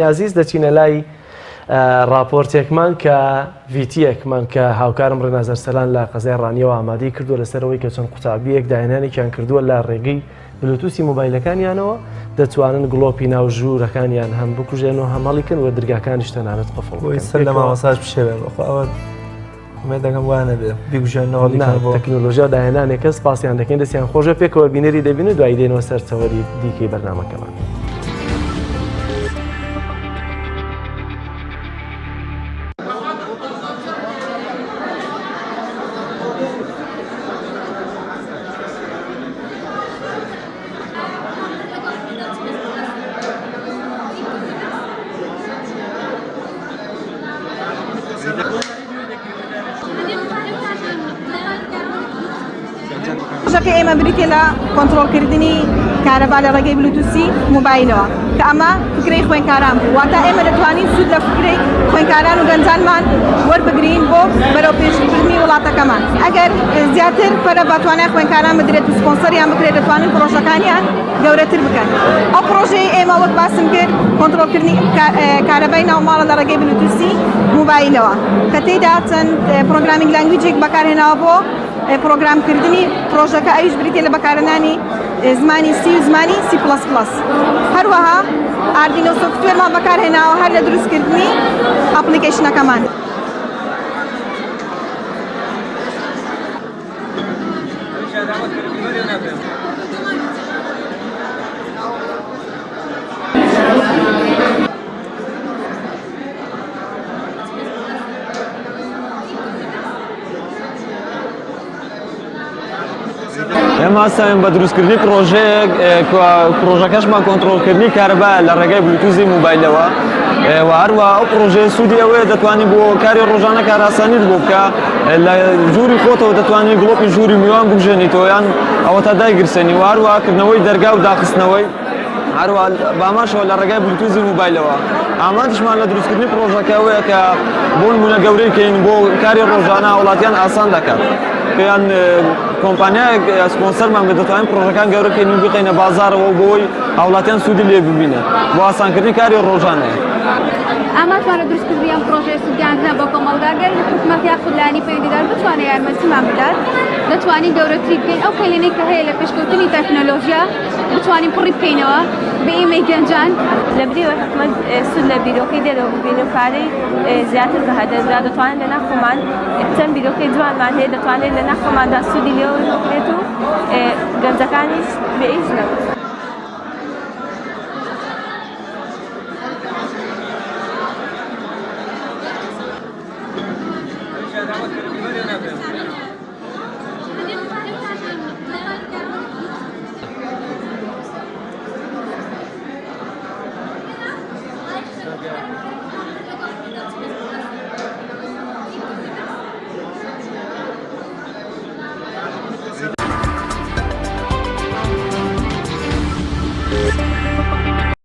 عزیز دەچینە لای راپۆرتێکمان کە ڤیتیەکمان کە هاوکارم ڕێنازەر سەلان لە قەزای ڕانیەوە ئامادەی کردووە لەسەرەوەی کە چەند قوتابیەک داهێنانێکیان کردووە لە ڕێگەی بلوتوسی مۆبایلەکانیانەوە دەتوانن گڵۆپی ناو ژوورەکانیان هەم بکوژێنەوە هەمەڵیکن و دەرگاکانیش تەنانەت قفڵ لە مامۆساژ بشێوێ دەگەم وانە بێ بیگوژێنەوە تەکنۆلۆژیا داهێنانێکە سپاسیان دەکەین دەستیان خۆشە پێکەوە بینەری دەبین و دوای دێنەوە سەر چاوەری دیکەی بەرنامەکەمان. شەکە ئێمە بریتێ لە کۆنتڕۆڵکردنی کارەبا لە ڕێگەی بلوتوسی موبایلەوە کە ئەمە فکرەی خوێندکاران بوو واتە ئێمە دەتوانین سود لە فکرەی خوێندکاران و گەنجانمان وەربگرین بۆ بەرەو پێشبردننی وڵاتەکەمان. ئەگەر زیاتر پەرە بەتوانای خوێندکاران بدرێت و سپۆنسەریان بکرێت دەتوانین پرۆژەکانیان گەورەتر بکەن. ئەو پرۆژەی ئێمە وەک باسم کرد کۆنتڕۆڵکردنی کارەبای ناوماڵە لە ڕێگەی بلوتوسی موبایلەوە کە تێیدا چەند پرۆگرامینگ لانگویجێک بەکارهێناوە بۆ پرۆگرامکردنی پرۆژەکە ئەویش بریتێ لە بەکارهێنانی زمانی سی و زمانی C++. هەروەها ئاردینۆ سۆفتوێرمان بەکارهێناوە هەر لە دروستکردنی ئەپلیکیشنەکەمان. ئێمە هەستاوین بە دروستکردنی پرۆژەکەشمان کۆنتڕۆڵکردنی کارەبا لە ڕێگەی بلوتوزی موبایلەوە و هەروە ئەو پرۆژەیە سوودی ئەوەیە دەتوانین بۆ کاری ڕۆژانە کاراسانیت بۆ بکە لە ژووری خۆتەوە دەتوانین گڵۆپی ژووری میوان بژێنیتەوە یان ئەوە تا دایگرسێنی و هەروەکردنەوەی دەرگا و داخستنەوەی هەروە باماشەوە لە ڕێگای بلوتوزی موبایلەوە ئامادەشمان لە دروستکردنی پرۆژەکەوەیە کە بۆ نمونە گەورەی کەین بۆ کاری ڕۆژانە وڵاتیان ئاسان دەکات پێیان کۆمپانیایەک سپۆنسەرمان بێت دەتوانین پرۆژەکان گەورەکەین و بقینە بازارەوە بۆی هاوڵاتیان سوودی لێ ببینە بۆ ئاسانکردنی کاری ڕۆژانەیە. ئاماتوانە دروستکردنی ئەم پرۆژەیە سوودیانکردنە بۆ کۆمەڵگەر حکومەت یا خودلانی پەیوەندیدار بتوانێت یارمەتیمان بدات دەتوانین گەورەتری بکەین ئەو کەلێنەی کە هەیە لە پێشکەوتنی تەکنۆلۆژیا بتوانین پڕی بکەینەوە بە ئێمەی گەنجان لە بریوە حکومەت سود لە بیرۆکەی دێتەوە ببینە پارەی زیاتر بەهەدەردا دەتوانێت لە ناخۆمان چەند بیرۆکەی جوانمان هەیە دەتوانێت لە ناخۆماندا سوودی لێوە بێت و گەنجەکانیش بە ئیش نەبێت.